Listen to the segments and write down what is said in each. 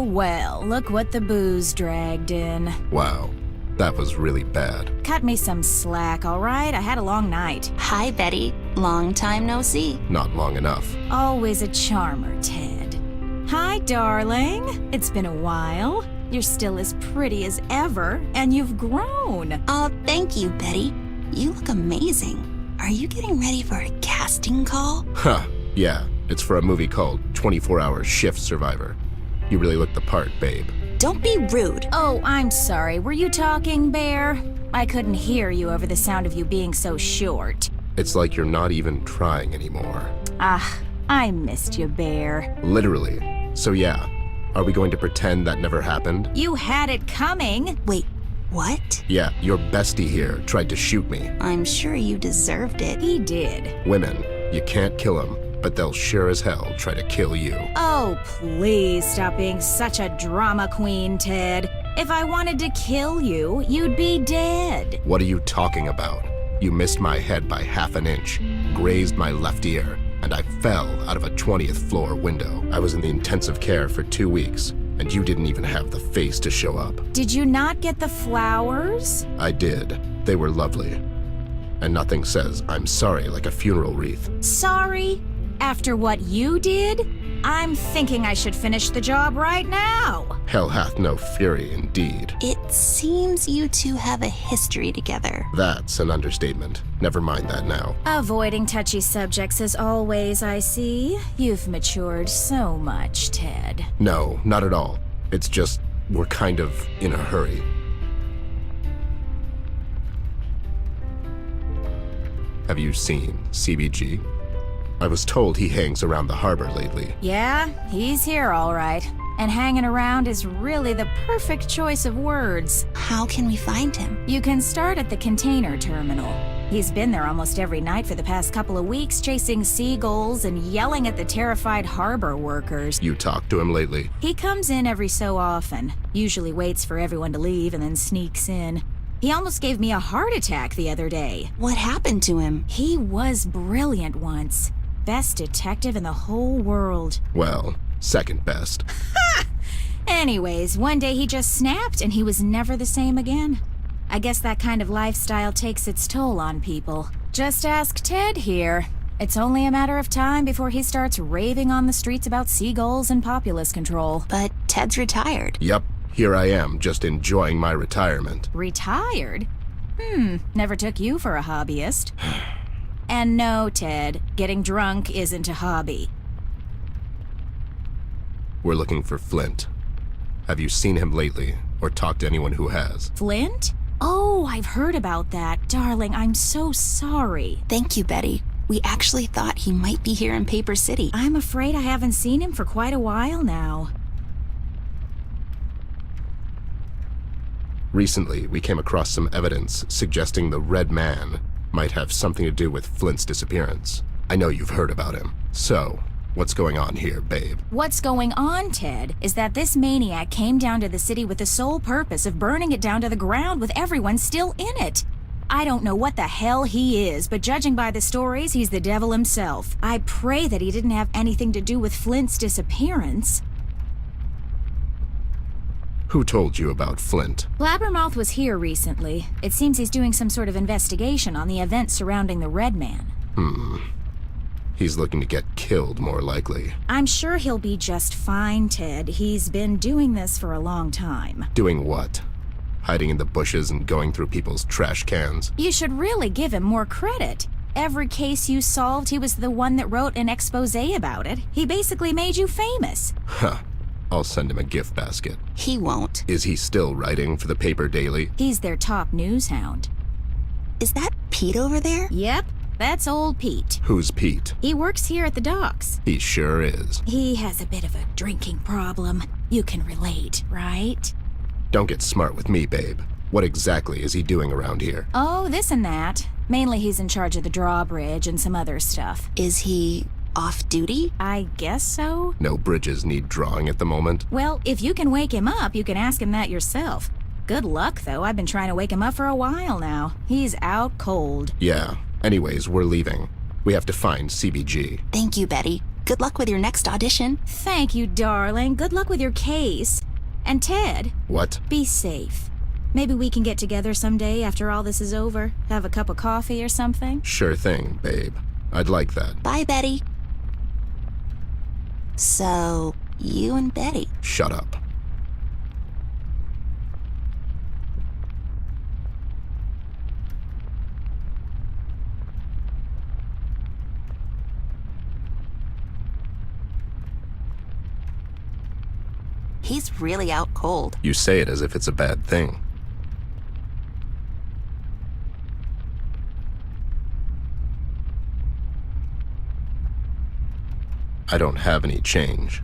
Well, look what the booze dragged in. Wow, that was really bad. Cut me some slack, all right? I had a long night. Hi, Betty. Long time no see. Not long enough. Always a charmer, Ted. Hi, darling. It's been a while. You're still as pretty as ever, and you've grown. Oh, thank you, Betty. You look amazing. Are you getting ready for a casting call? Huh, yeah. It's for a movie called 24-Hour Shift Survivor. You really look the part, babe. Don't be rude. Oh, I'm sorry. Were you talking, Bear? I couldn't hear you over the sound of you being so short. It's like you're not even trying anymore. Ah, I missed you, Bear. Literally. So yeah, are we going to pretend that never happened? You had it coming. Wait, what? Yeah, your bestie here tried to shoot me. I'm sure you deserved it. He did. Women, you can't kill them, but they'll sure as hell try to kill you. Oh, please stop being such a drama queen, Ted. If I wanted to kill you, you'd be dead. What are you talking about? You missed my head by half an inch, grazed my left ear, and I fell out of a 20th floor window. I was in the intensive care for 2 weeks, and you didn't even have the face to show up. Did you not get the flowers? I did. They were lovely. And nothing says I'm sorry like a funeral wreath. Sorry? After what you did? I'm thinking I should finish the job right now. Hell hath no fury indeed. It seems you two have a history together. That's an understatement. Never mind that now. Avoiding touchy subjects as always, I see. You've matured so much, Ted. No, not at all. It's just, we're kind of in a hurry. Have you seen CBG? I was told he hangs around the harbor lately. Yeah, he's here all right. And hanging around is really the perfect choice of words. How can we find him? You can start at the container terminal. He's been there almost every night for the past couple of weeks, chasing seagulls and yelling at the terrified harbor workers. You talked to him lately? He comes in every so often, usually waits for everyone to leave and then sneaks in. He almost gave me a heart attack the other day. What happened to him? He was brilliant once. Best detective in the whole world. Well, second best. Anyways, one day he just snapped and he was never the same again. I guess that kind of lifestyle takes its toll on people. Just ask Ted here. It's only a matter of time before he starts raving on the streets about seagulls and populace control. But Ted's retired. Yep, here I am, just enjoying my retirement. Retired? Never took you for a hobbyist. And no, Ted, getting drunk isn't a hobby. We're looking for Flint. Have you seen him lately, or talked to anyone who has? Flint? Oh, I've heard about that. Darling, I'm so sorry. Thank you, Betty. We actually thought he might be here in Paper City. I'm afraid I haven't seen him for quite a while now. Recently, we came across some evidence suggesting the Red Man might have something to do with Flint's disappearance. I know you've heard about him. So, what's going on here, babe? What's going on, Ted, is that this maniac came down to the city with the sole purpose of burning it down to the ground with everyone still in it. I don't know what the hell he is, but judging by the stories, he's the devil himself. I pray that he didn't have anything to do with Flint's disappearance. Who told you about Flint? Blabbermouth was here recently. It seems he's doing some sort of investigation on the events surrounding the Red Man. He's looking to get killed, more likely. I'm sure he'll be just fine, Ted. He's been doing this for a long time. Doing what? Hiding in the bushes and going through people's trash cans? You should really give him more credit. Every case you solved, he was the one that wrote an expose about it. He basically made you famous. Huh. I'll send him a gift basket. He won't. Is he still writing for the paper daily? He's their top news hound. Is that Pete over there? Yep, that's old Pete. Who's Pete? He works here at the docks. He sure is. He has a bit of a drinking problem. You can relate, right? Don't get smart with me, babe. What exactly is he doing around here? Oh, this and that. Mainly he's in charge of the drawbridge and some other stuff. Is he off duty? I guess so. No bridges need drawing at the moment. Well, if you can wake him up, you can ask him that yourself. Good luck, though. I've been trying to wake him up for a while now. He's out cold. Yeah. Anyways, we're leaving. We have to find CBG. Thank you, Betty. Good luck with your next audition. Thank you, darling. Good luck with your case. And Ted, What? be safe. Maybe we can get together someday after all this is over. Have a cup of coffee or something. Sure thing, babe. I'd like that. Bye, Betty. So, you and Betty. Shut up. He's really out cold. You say it as if it's a bad thing. I don't have any change.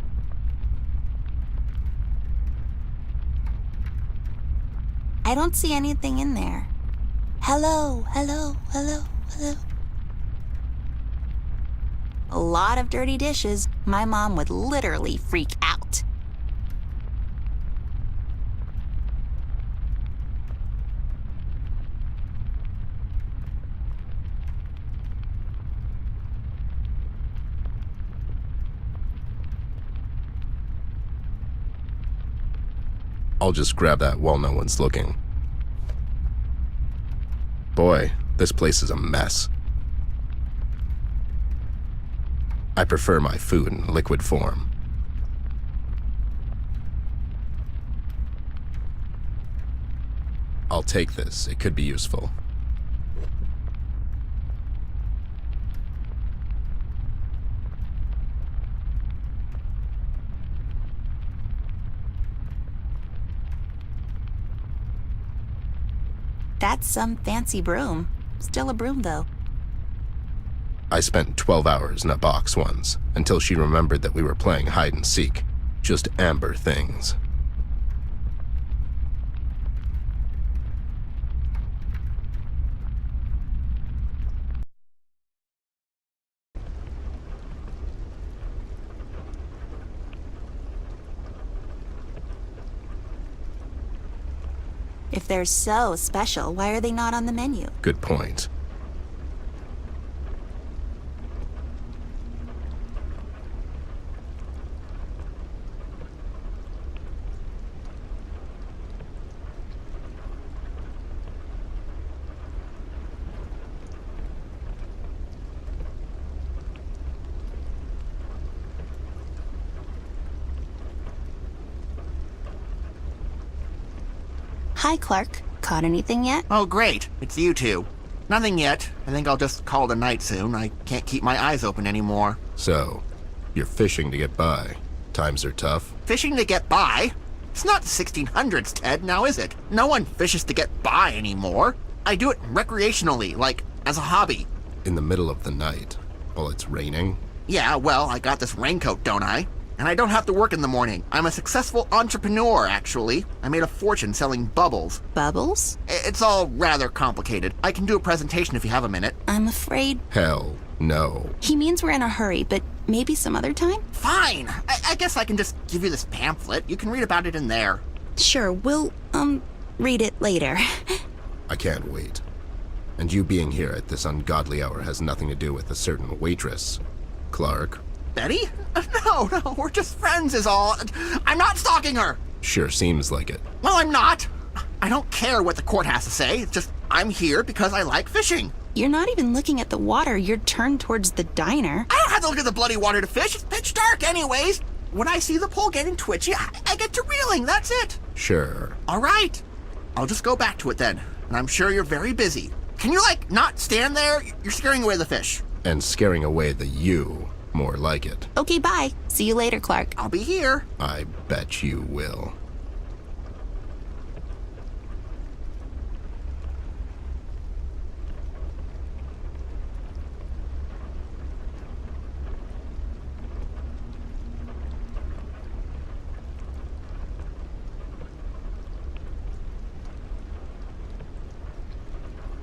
I don't see anything in there. Hello, hello, hello, hello. A lot of dirty dishes. My mom would literally freak out. I'll just grab that while no one's looking. Boy, this place is a mess. I prefer my food in liquid form. I'll take this. It could be useful. That's some fancy broom. Still a broom, though. I spent 12 hours in a box once, until she remembered that we were playing hide and seek. Just amber things. If they're so special, why are they not on the menu? Good point. Hi, Clark. Caught anything yet? Oh, great. It's you two. Nothing yet. I think I'll just call it a night soon. I can't keep my eyes open anymore. So, you're fishing to get by. Times are tough. Fishing to get by? It's not the 1600s, Ted, now is it? No one fishes to get by anymore. I do it recreationally, like, as a hobby. In the middle of the night, while it's raining. Yeah, well, I got this raincoat, don't I? And I don't have to work in the morning. I'm a successful entrepreneur, actually. I made a fortune selling bubbles. Bubbles? It's all rather complicated. I can do a presentation if you have a minute. I'm afraid Hell, no. he means we're in a hurry, but maybe some other time? Fine! I guess I can just give you this pamphlet. You can read about it in there. Sure, we'll, read it later. I can't wait. And you being here at this ungodly hour has nothing to do with a certain waitress, Clark. Betty? No, we're just friends is all. I'm not stalking her! Sure seems like it. Well, I'm not. I don't care what the court has to say. It's just, I'm here because I like fishing. You're not even looking at the water. You're turned towards the diner. I don't have to look at the bloody water to fish. It's pitch dark anyways. When I see the pole getting twitchy, I get to reeling. That's it. Sure. All right. I'll just go back to it then. And I'm sure you're very busy. Can you, not stand there? You're scaring away the fish. And scaring away the you, more like it. Okay, bye. See you later, Clark. I'll be here. I bet you will.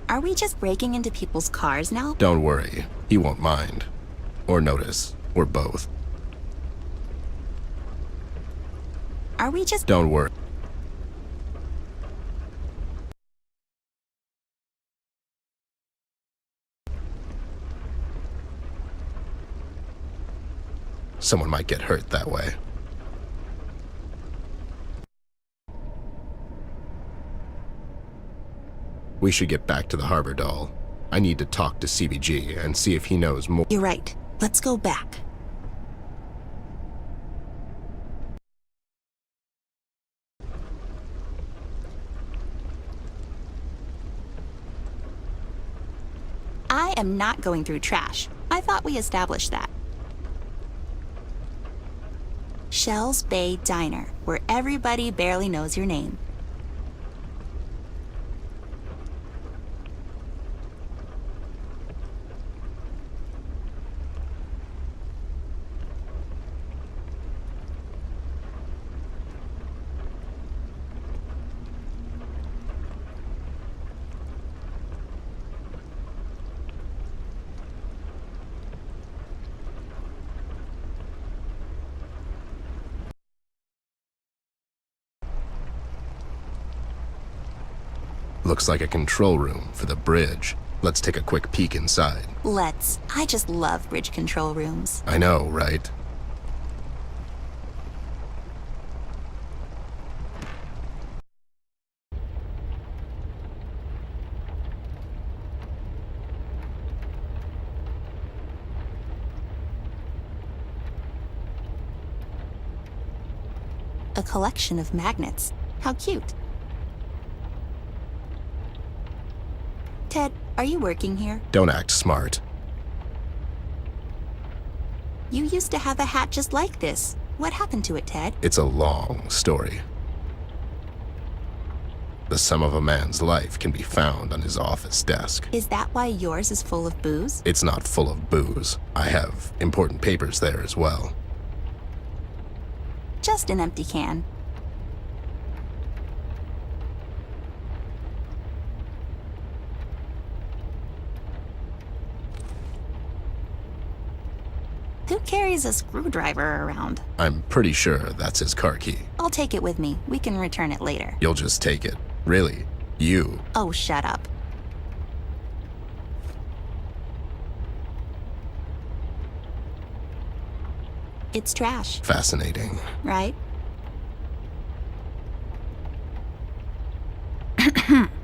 Are we just breaking into people's cars now? Don't worry. He won't mind. Or notice. Or both. Are we just... Don't worry. Someone might get hurt that way. We should get back to the harbor, doll. I need to talk to CBG and see if he knows more. You're right. Let's go back. I am not going through trash. I thought we established that. Shell's Bay Diner, where everybody barely knows your name. Looks like a control room for the bridge. Let's take a quick peek inside. Let's. I just love bridge control rooms. I know, right? A collection of magnets. How cute. Ted, are you working here? Don't act smart. You used to have a hat just like this. What happened to it, Ted? It's a long story. The sum of a man's life can be found on his office desk. Is that why yours is full of booze? It's not full of booze. I have important papers there as well. Just an empty can. Who carries a screwdriver around? I'm pretty sure that's his car key. I'll take it with me. We can return it later. You'll just take it. Really? You? Oh, shut up. It's trash, Fascinating. right?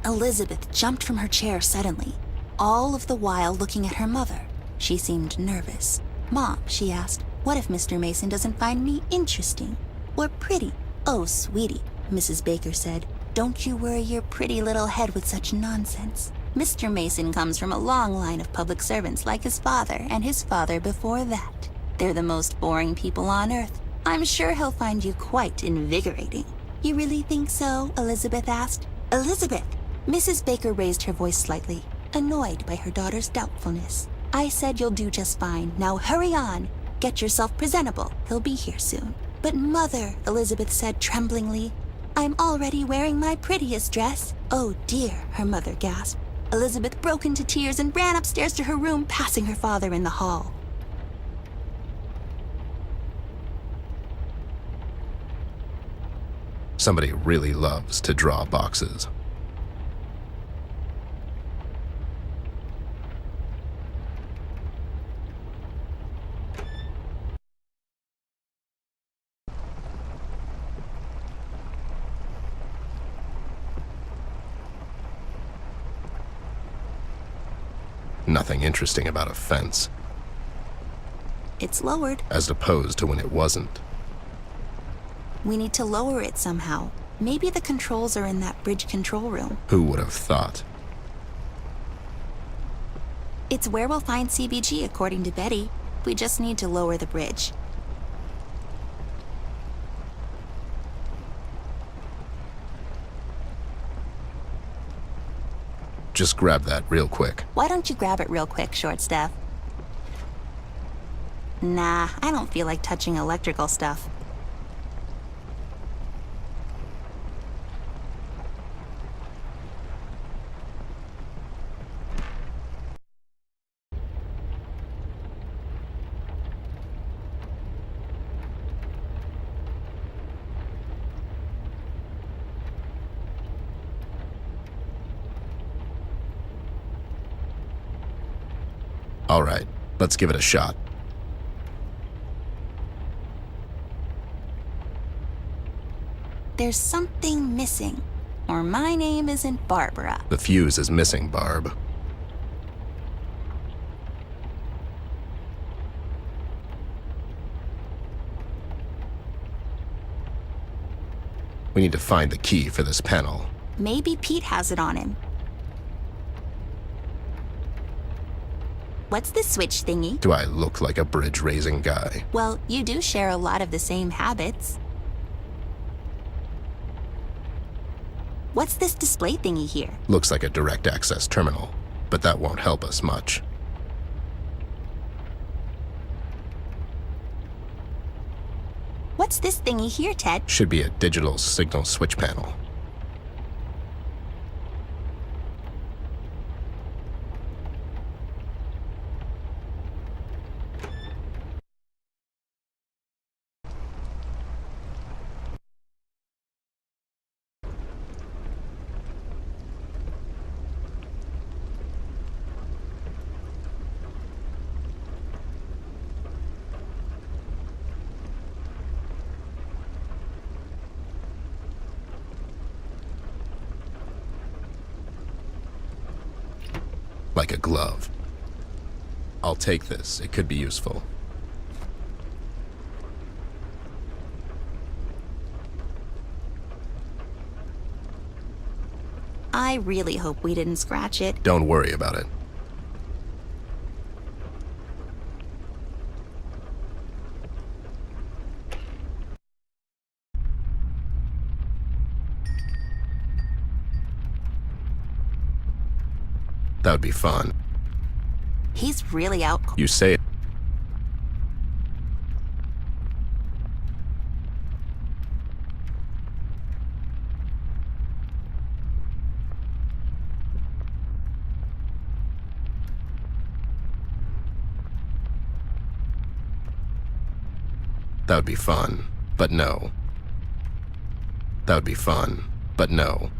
Elizabeth jumped from her chair suddenly, all of the while looking at her mother. She seemed nervous. "Mom," she asked, "what if Mr. Mason doesn't find me interesting or pretty?" "Oh, sweetie," Mrs. Baker said, "don't you worry your pretty little head with such nonsense. Mr. Mason comes from a long line of public servants like his father and his father before that. They're the most boring people on earth. I'm sure he'll find you quite invigorating." "You really think so?" Elizabeth asked. "Elizabeth!" Mrs. Baker raised her voice slightly, annoyed by her daughter's doubtfulness. "I said you'll do just fine. Now hurry on. Get yourself presentable. He'll be here soon." "But Mother," Elizabeth said tremblingly, "I'm already wearing my prettiest dress." "Oh dear," her mother gasped. Elizabeth broke into tears and ran upstairs to her room, passing her father in the hall. Somebody really loves to draw boxes. Nothing interesting about a fence, It's lowered. as opposed to when it wasn't. We need to lower it somehow. Maybe the controls are in that bridge control room. Who would have thought? It's where we'll find CBG, according to Betty. We just need to lower the bridge. Just grab that real quick. Why don't you grab it real quick, Short Staff? Nah, I don't feel like touching electrical stuff. All right, let's give it a shot. There's something missing. Or my name isn't Barbara. The fuse is missing, Barb. We need to find the key for this panel. Maybe Pete has it on him. What's the switch thingy? Do I look like a bridge-raising guy? Well, you do share a lot of the same habits. What's this display thingy here? Looks like a direct access terminal, but that won't help us much. What's this thingy here, Ted? Should be a digital signal switch panel. Like a glove. I'll take this. It could be useful. I really hope we didn't scratch it. Don't worry about it. That would be fun. He's really out. You say it. That would be fun, but no. That would be fun, but no.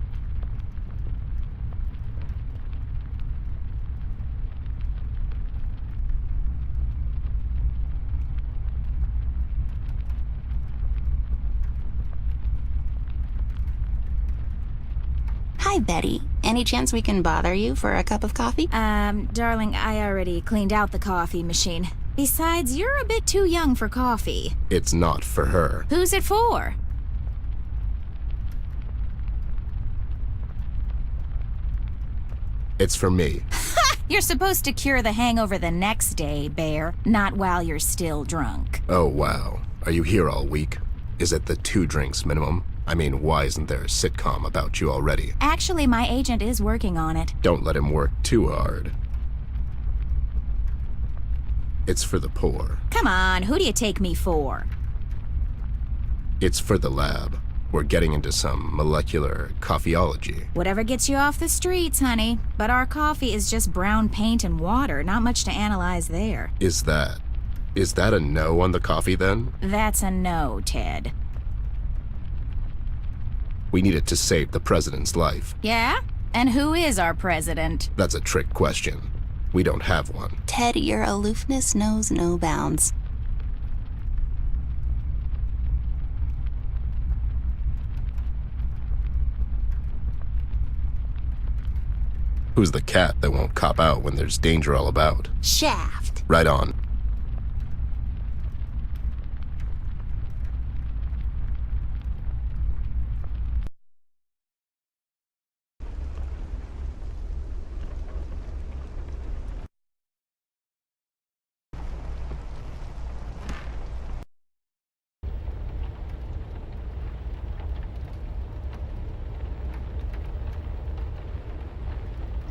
Hi, Betty. Any chance we can bother you for a cup of coffee? Darling, I already cleaned out the coffee machine. Besides, you're a bit too young for coffee. It's not for her. Who's it for? It's for me. You're supposed to cure the hangover the next day, Bear, not while you're still drunk. Oh, wow. Are you here all week? Is it the 2 drinks minimum? I mean, why isn't there a sitcom about you already? Actually, my agent is working on it. Don't let him work too hard. It's for the poor. Come on, who do you take me for? It's for the lab. We're getting into some molecular coffeeology. Whatever gets you off the streets, honey. But our coffee is just brown paint and water, not much to analyze there. Is that a no on the coffee then? That's a no, Ted. We need it to save the president's life. Yeah? And who is our president? That's a trick question. We don't have one. Ted, your aloofness knows no bounds. Who's the cat that won't cop out when there's danger all about? Shaft. Right on.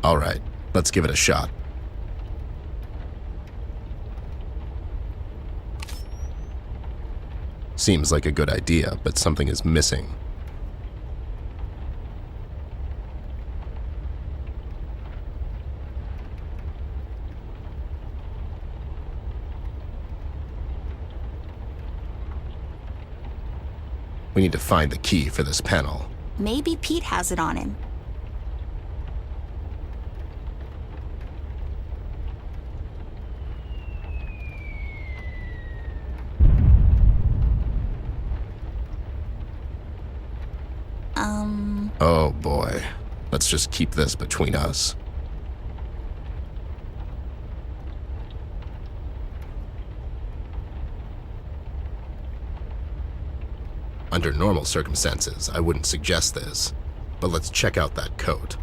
All right, let's give it a shot. Seems like a good idea, but something is missing. We need to find the key for this panel. Maybe Pete has it on him. Oh boy. Let's just keep this between us. Under normal circumstances, I wouldn't suggest this, but let's check out that coat.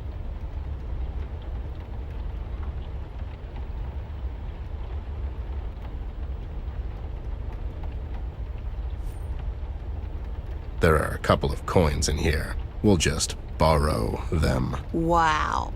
There are a couple of coins in here. We'll just borrow them. Wow.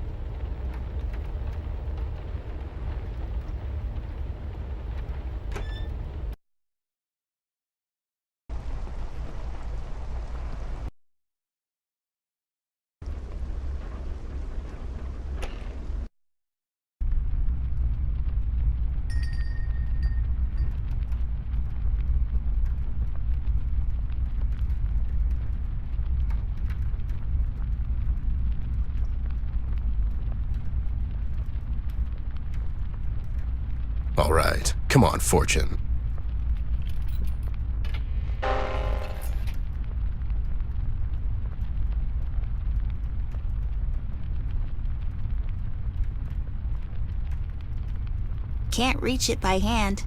All right, come on, Fortune. Can't reach it by hand.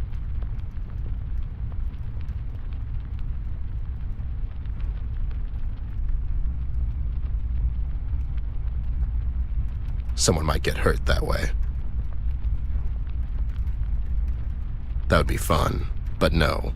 Someone might get hurt that way. That would be fun, but no.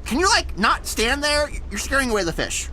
Can you, not stand there? You're scaring away the fish.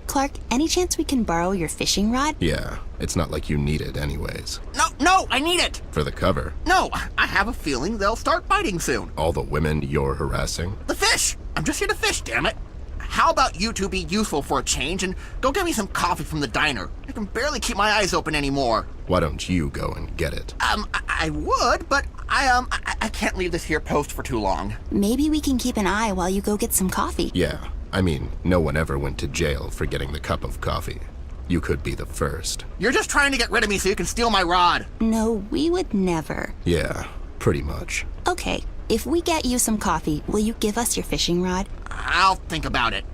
Clark, any chance we can borrow your fishing rod? Yeah, it's not like you need it anyways. No, I need it! For the cover. No, I have a feeling they'll start biting soon. All the women you're harassing? The fish! I'm just here to fish, damn it. How about you two be useful for a change and go get me some coffee from the diner? I can barely keep my eyes open anymore. Why don't you go and get it? I would, but I can't leave this here post for too long. Maybe we can keep an eye while you go get some coffee. Yeah, I mean, no one ever went to jail for getting the cup of coffee. You could be the first. You're just trying to get rid of me so you can steal my rod. No, we would never. Yeah, pretty much. Okay, if we get you some coffee, will you give us your fishing rod? I'll think about it.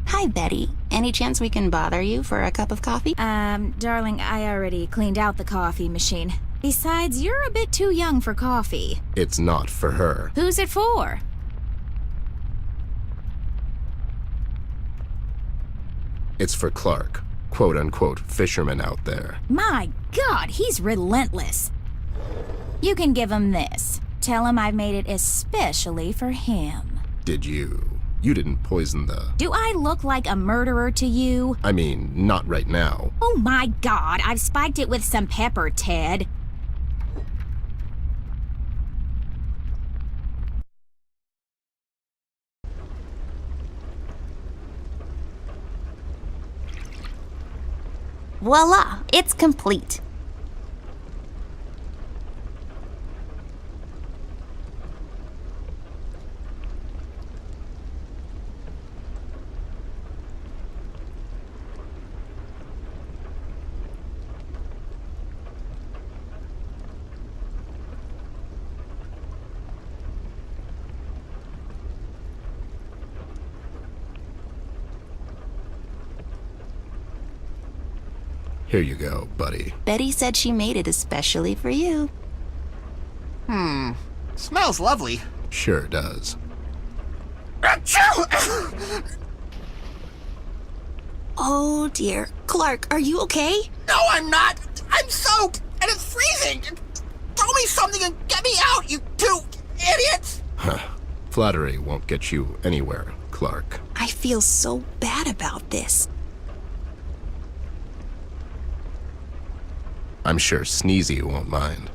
Hi, Betty. Any chance we can bother you for a cup of coffee? Darling, I already cleaned out the coffee machine. Besides, you're a bit too young for coffee. It's not for her. Who's it for? It's for Clark, quote-unquote fisherman out there. My God, he's relentless. You can give him this. Tell him I made it especially for him. Did you? You didn't poison the... Do I look like a murderer to you? I mean, not right now. Oh my God, I've spiked it with some pepper, Ted. Voila, it's complete. Here you go, buddy. Betty said she made it especially for you. Smells lovely. Sure does. Achoo! Oh dear. Clark, are you okay? No, I'm not. I'm soaked, and it's freezing. Throw me something and get me out, you two idiots! Huh. Flattery won't get you anywhere, Clark. I feel so bad about this. I'm sure Sneezy won't mind.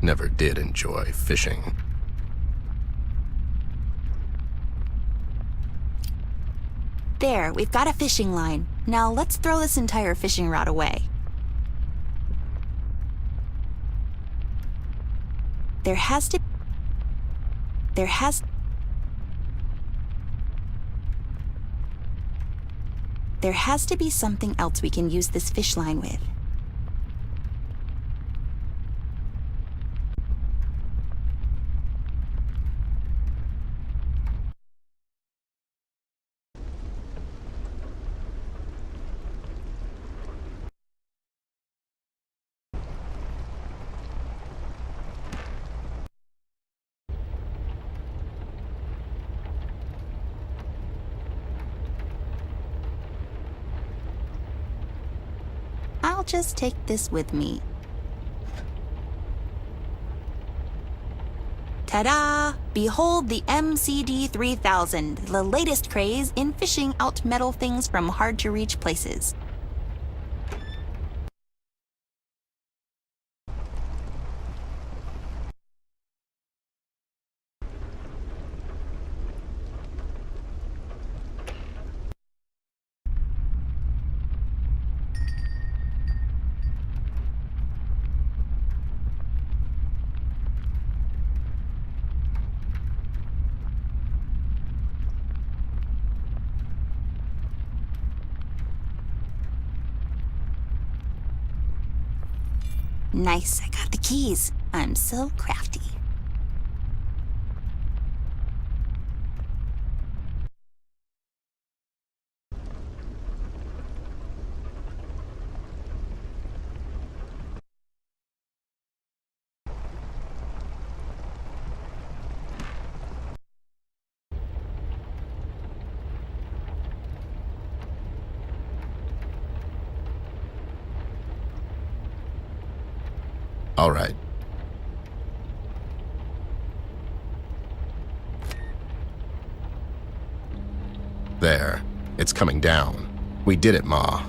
Never did enjoy fishing. There, we've got a fishing line. Now let's throw this entire fishing rod away. There has to be something else we can use this fish line with. I'll just take this with me. Ta-da! Behold the MCD 3000, the latest craze in fishing out metal things from hard-to-reach places. Nice, I got the keys. I'm so crafty. All right. There. It's coming down. We did it, Ma.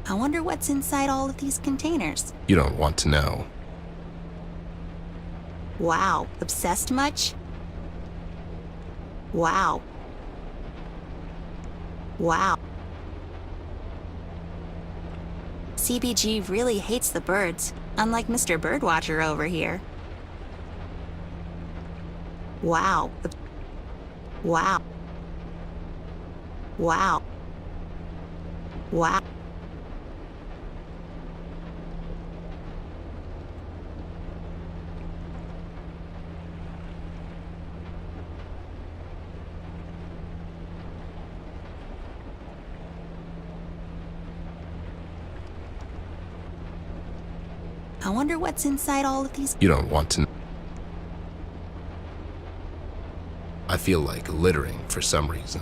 I wonder what's inside all of these containers. You don't want to know. Wow, obsessed much? Wow. Wow. CBG really hates the birds, unlike Mr. Birdwatcher over here. Wow. Wow. Wow. Wow. I wonder what's inside all of these. You don't want to. I feel like littering for some reason.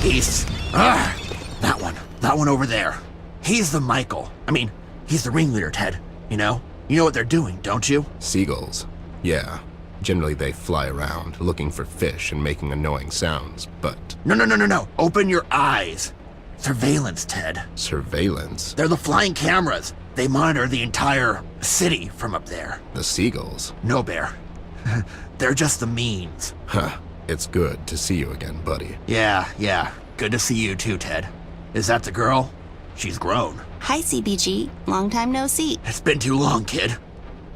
Beasts. That one over there. He's the Michael. I mean, he's the ringleader, Ted. You know what they're doing, don't you? Seagulls. Yeah. Generally they fly around, looking for fish and making annoying sounds, but... No. Open your eyes. Surveillance, Ted. Surveillance? They're the flying cameras. They monitor the entire city from up there. The seagulls? No, Bear. They're just the means. Huh. It's good to see you again, buddy. Yeah. Good to see you too, Ted. Is that the girl? She's grown. Hi, CBG. Long time no see. It's been too long, kid.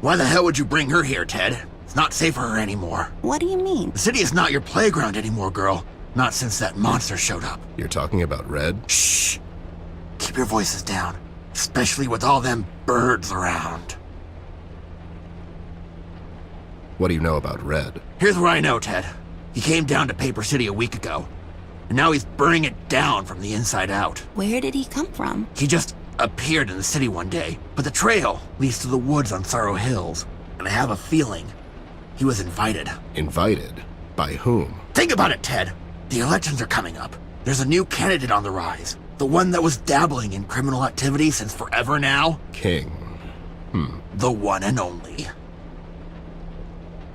Why the hell would you bring her here, Ted? It's not safe for her anymore. What do you mean? The city is not your playground anymore, girl. Not since that monster showed up. You're talking about Red? Shh. Keep your voices down. Especially with all them birds around. What do you know about Red? Here's what I know, Ted. He came down to Paper City a week ago. And now he's burning it down from the inside out. Where did he come from? He just appeared in the city one day. But the trail leads to the woods on Sorrow Hills. And I have a feeling he was invited. Invited? By whom? Think about it, Ted. The elections are coming up. There's a new candidate on the rise. The one that was dabbling in criminal activity since forever now. King. The one and only.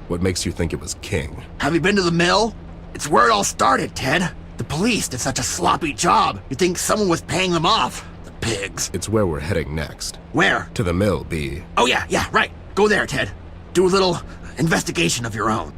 What makes you think it was King? Have you been to the mill? It's where it all started, Ted. The police did such a sloppy job. You'd think someone was paying them off. The pigs. It's where we're heading next. Where? To the mill, B. Oh yeah, right. Go there, Ted. Do a little investigation of your own.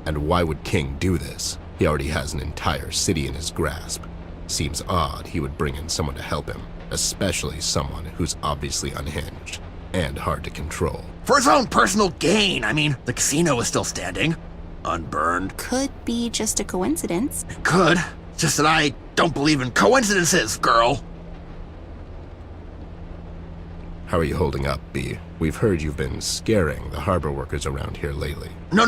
And why would King do this? He already has an entire city in his grasp. Seems odd he would bring in someone to help him, especially someone who's obviously unhinged and hard to control. For his own personal gain. I mean, the casino is still standing. Unburned. Could be just a coincidence. It could. Just that I don't believe in coincidences, girl. How are you holding up, B? We've heard you've been scaring the harbor workers around here lately. No.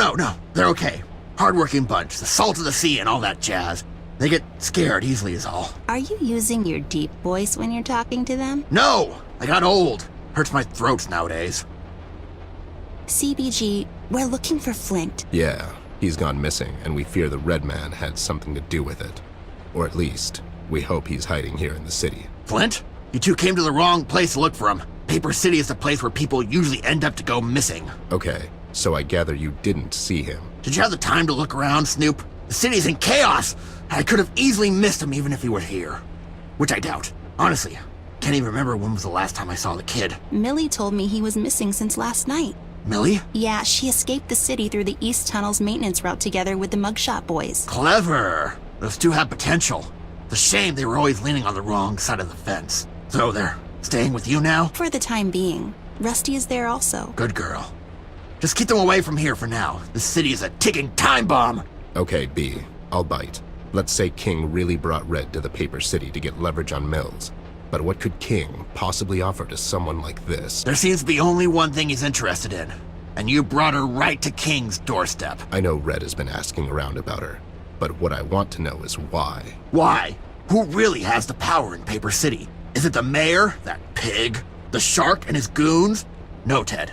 They're okay. Hardworking bunch, the salt of the sea and all that jazz. They get scared easily is all. Are you using your deep voice when you're talking to them? No! I got old. Hurts my throat nowadays. CBG, we're looking for Flint. Yeah, he's gone missing, and we fear the Red Man had something to do with it. Or at least, we hope he's hiding here in the city. Flint? You two came to the wrong place to look for him. Paper City is the place where people usually end up to go missing. Okay, so I gather you didn't see him. Did you have the time to look around, Snoop? The city's in chaos! I could have easily missed him even if he were here. Which I doubt. Honestly, can't even remember when was the last time I saw the kid. Millie told me he was missing since last night. Millie? Yeah, she escaped the city through the East Tunnel's maintenance route together with the Mugshot boys. Clever. Those two have potential. It's a shame they were always leaning on the wrong side of the fence. So they're staying with you now? For the time being. Rusty is there also. Good girl. Just keep them away from here for now. This city is a ticking time bomb. Okay, B, I'll bite. Let's say King really brought Red to the Paper City to get leverage on Mills. But what could King possibly offer to someone like this? There seems to be only one thing he's interested in. And you brought her right to King's doorstep. I know Red has been asking around about her. But what I want to know is why. Why? Who really has the power in Paper City? Is it the mayor, that pig? The shark and his goons? No, Ted.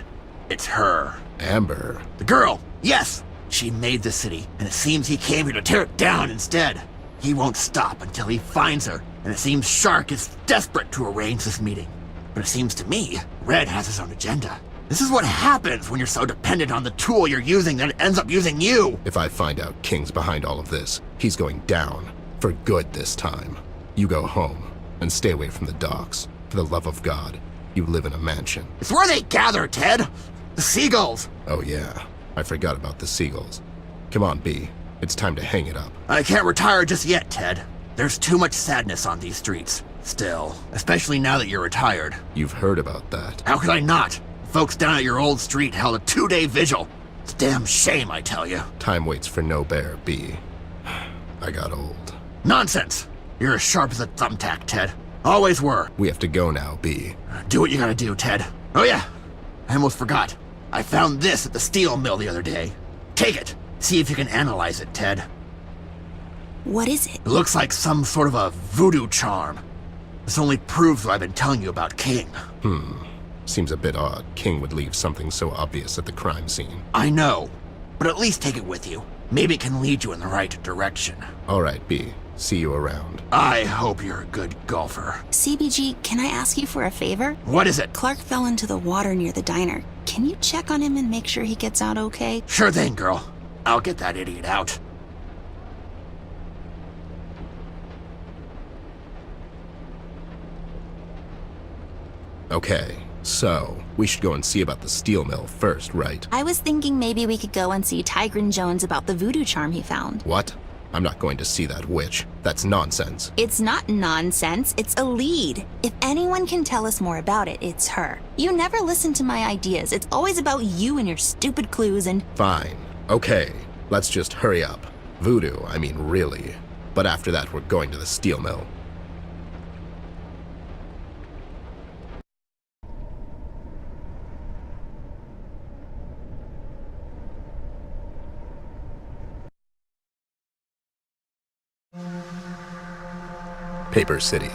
It's her. Amber. The girl, yes! She made the city, and it seems he came here to tear it down instead. He won't stop until he finds her, and it seems Shark is desperate to arrange this meeting. But it seems to me, Red has his own agenda. This is what happens when you're so dependent on the tool you're using that it ends up using you! If I find out King's behind all of this, he's going down. For good this time. You go home. And stay away from the docks. For the love of God, you live in a mansion. It's where they gather, Ted. The seagulls. Oh yeah, I forgot about the seagulls. Come on, B. It's time to hang it up. I can't retire just yet, Ted. There's too much sadness on these streets. Still, especially now that you're retired. You've heard about that. How could I not? Folks down at your old street held a 2-day vigil. It's a damn shame, I tell you. Time waits for no bear, B. I got old. Nonsense! You're as sharp as a thumbtack, Ted. Always were. We have to go now, B. Do what you gotta do, Ted. Oh yeah, I almost forgot. I found this at the steel mill the other day. Take it. See if you can analyze it, Ted. What is it? It looks like some sort of a voodoo charm. This only proves what I've been telling you about King. Seems a bit odd. King would leave something so obvious at the crime scene. I know, but at least take it with you. Maybe it can lead you in the right direction. All right, B. See you around. I hope you're a good golfer. CBG, can I ask you for a favor? What is it? Clark fell into the water near the diner. Can you check on him and make sure he gets out okay? Sure thing, girl. I'll get that idiot out. Okay, so we should go and see about the steel mill first, right? I was thinking maybe we could go and see Tigran Jones about the voodoo charm he found. What? I'm not going to see that witch. That's nonsense. It's not nonsense, it's a lead. If anyone can tell us more about it, it's her. You never listen to my ideas. It's always about you and your stupid clues and... Fine. Okay, let's just hurry up. Voodoo, I mean really. But after that, we're going to the steel mill. Paper City.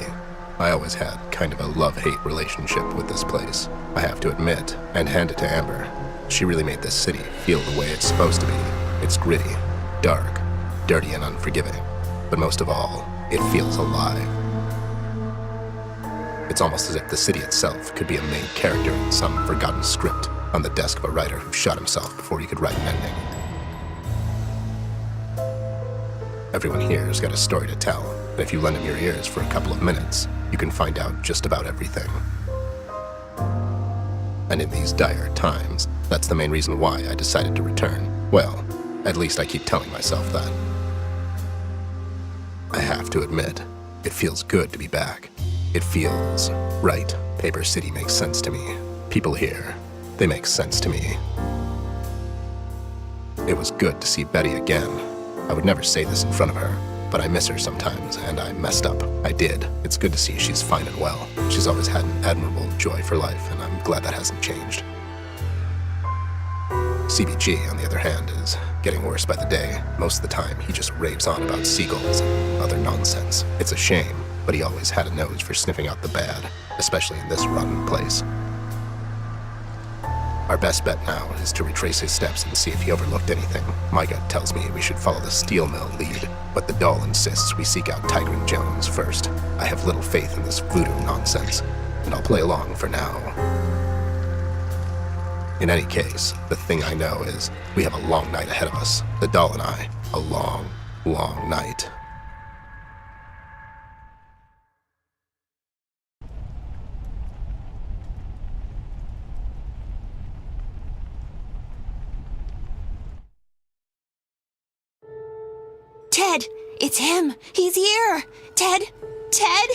I always had kind of a love-hate relationship with this place. I have to admit, and hand it to Amber. She really made this city feel the way it's supposed to be. It's gritty, dark, dirty, and unforgiving. But most of all, it feels alive. It's almost as if the city itself could be a main character in some forgotten script on the desk of a writer who shot himself before he could write an ending. Everyone here's got a story to tell, and if you lend them your ears for a couple of minutes, you can find out just about everything. And in these dire times, that's the main reason why I decided to return. Well, at least I keep telling myself that. I have to admit, it feels good to be back. It feels right. Paper City makes sense to me. People here, they make sense to me. It was good to see Betty again. I would never say this in front of her, but I miss her sometimes, and I messed up. I did. It's good to see she's fine and well. She's always had an admirable joy for life, and I'm glad that hasn't changed. CBG, on the other hand, is getting worse by the day. Most of the time, he just raves on about seagulls and other nonsense. It's a shame, but he always had a nose for sniffing out the bad, especially in this rotten place. Our best bet now is to retrace his steps and see if he overlooked anything. My gut tells me we should follow the steel mill lead, but the doll insists we seek out Tigran Jones first. I have little faith in this voodoo nonsense, and I'll play along for now. In any case, the thing I know is we have a long night ahead of us. The doll and I. A long, long night. Ted! It's him! He's here! Ted! Ted!